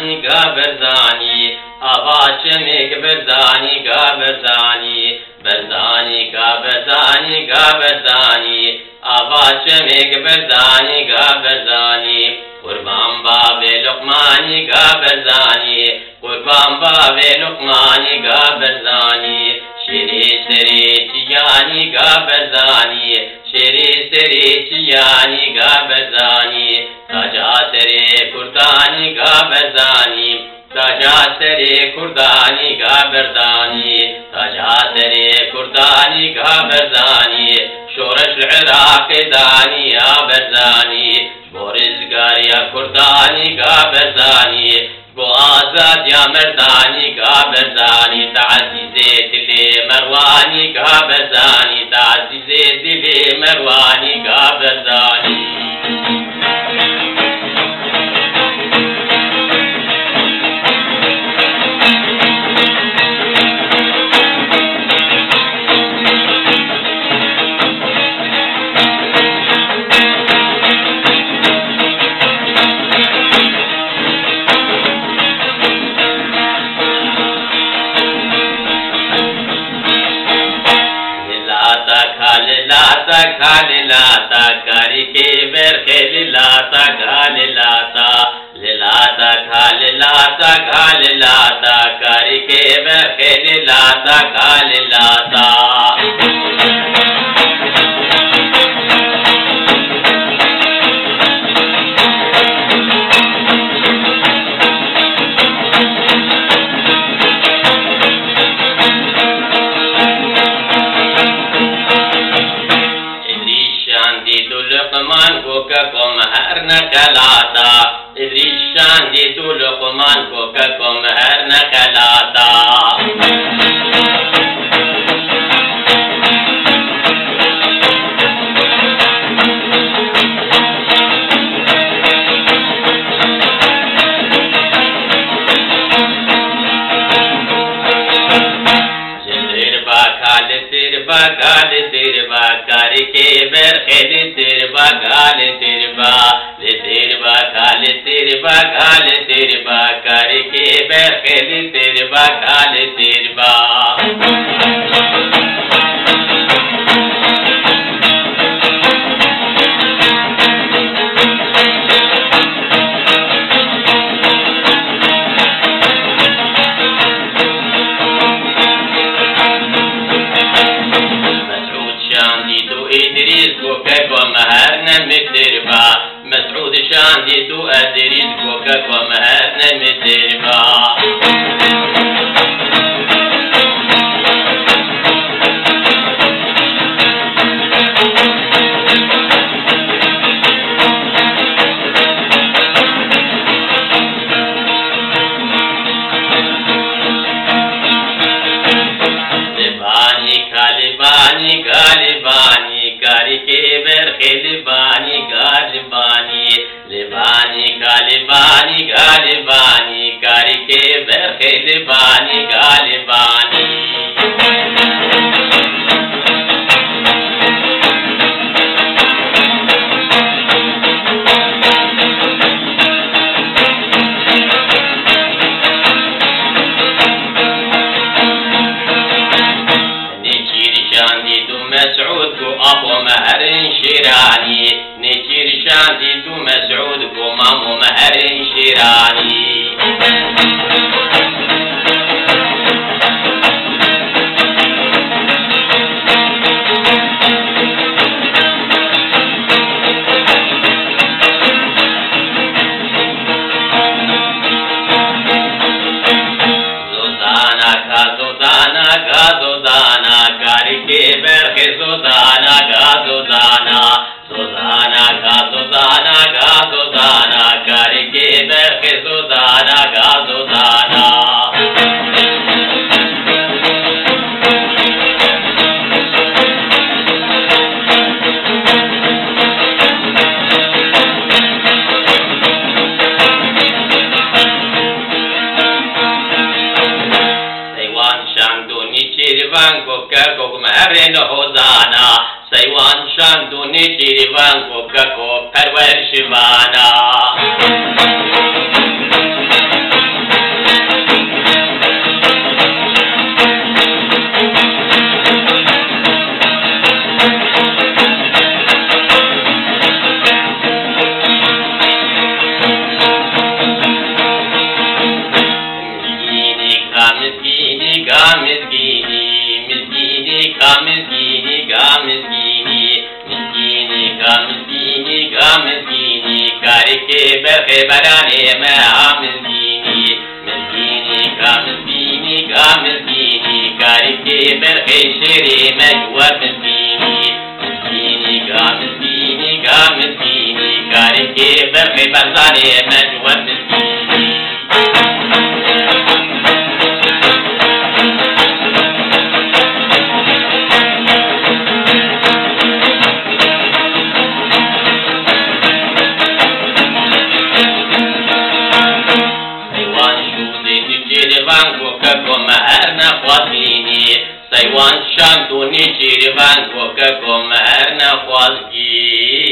برزانی گا برزانی آواچمێک برزانی گا برزانی برزانی گا برزانی گا برزانی آواچمێک برزانی گا برزانی قربان باوێ لقمانی گا برزانی قربان باوێ لقمانی گا برزانی شێری سەرێکیانی گا برزانی شێری سەرێکیانی گا برزانی تاجا سەرێ کوردانی گا برزانی تاجا سەرێ کوردانی گا برزانی تاجا سەرێ کوردانی گا برزانی شۆرش عێراقی دانی یا برزانی بۆ ڕزگاریە کوردانی گا برزانی بۆ ئازادیا مردانی گا برزانی تعزیزێ دلێ مەڕوانی گا برزانی تعزیزێ دلێ مەڕوانی گا برزانی لاتا کاری کے برخے لاتا گال لاتا لاتا کھال لاتا گال لاتا کاری کے برخے لاتا گال لاتا لقمان کو کم ہر نہ کلاتا ادریشان دی تو لقمان کو کم ہر نہ کلاتا گال تیربا کاری کے برخیل تیربا گال تیربا لے تیربا گال تیربا گال تیربا کاری کے برخیل تیربا گال تیربا مسعود شان دي تو أدريد كوكك ومهاتنا متربا لباني كالباني غالباني کاری کے برخے لبانی غالبانی لبانی غالبانی غالبانی کاری کے برخے لبانی غالبانی مسعود کو ابو مہر شیرانی نیچیر شاندی تو مسعود کو مامو مہر شیرانی زودانا کاری کے برخے زودانا گا زودانا زودانا گا زودانا گا زودانا کاری کے برخے زودانا گا زودانا Sirivan ko kako kumaren hodana Saiwan shantu ni sirivan ko kako parvar shivana مسكيني مسكيني مسكيني مسكيني مسكيني كاركي برخي براني ما مسكيني مسكيني مسكيني مسكيني كاركي برخي شيري مجوى مسكيني مسكيني مسكيني مسكيني كاركي برخي براني مجوى مسكيني سيوان شام دوني جيربان وككم هرنا خوازگی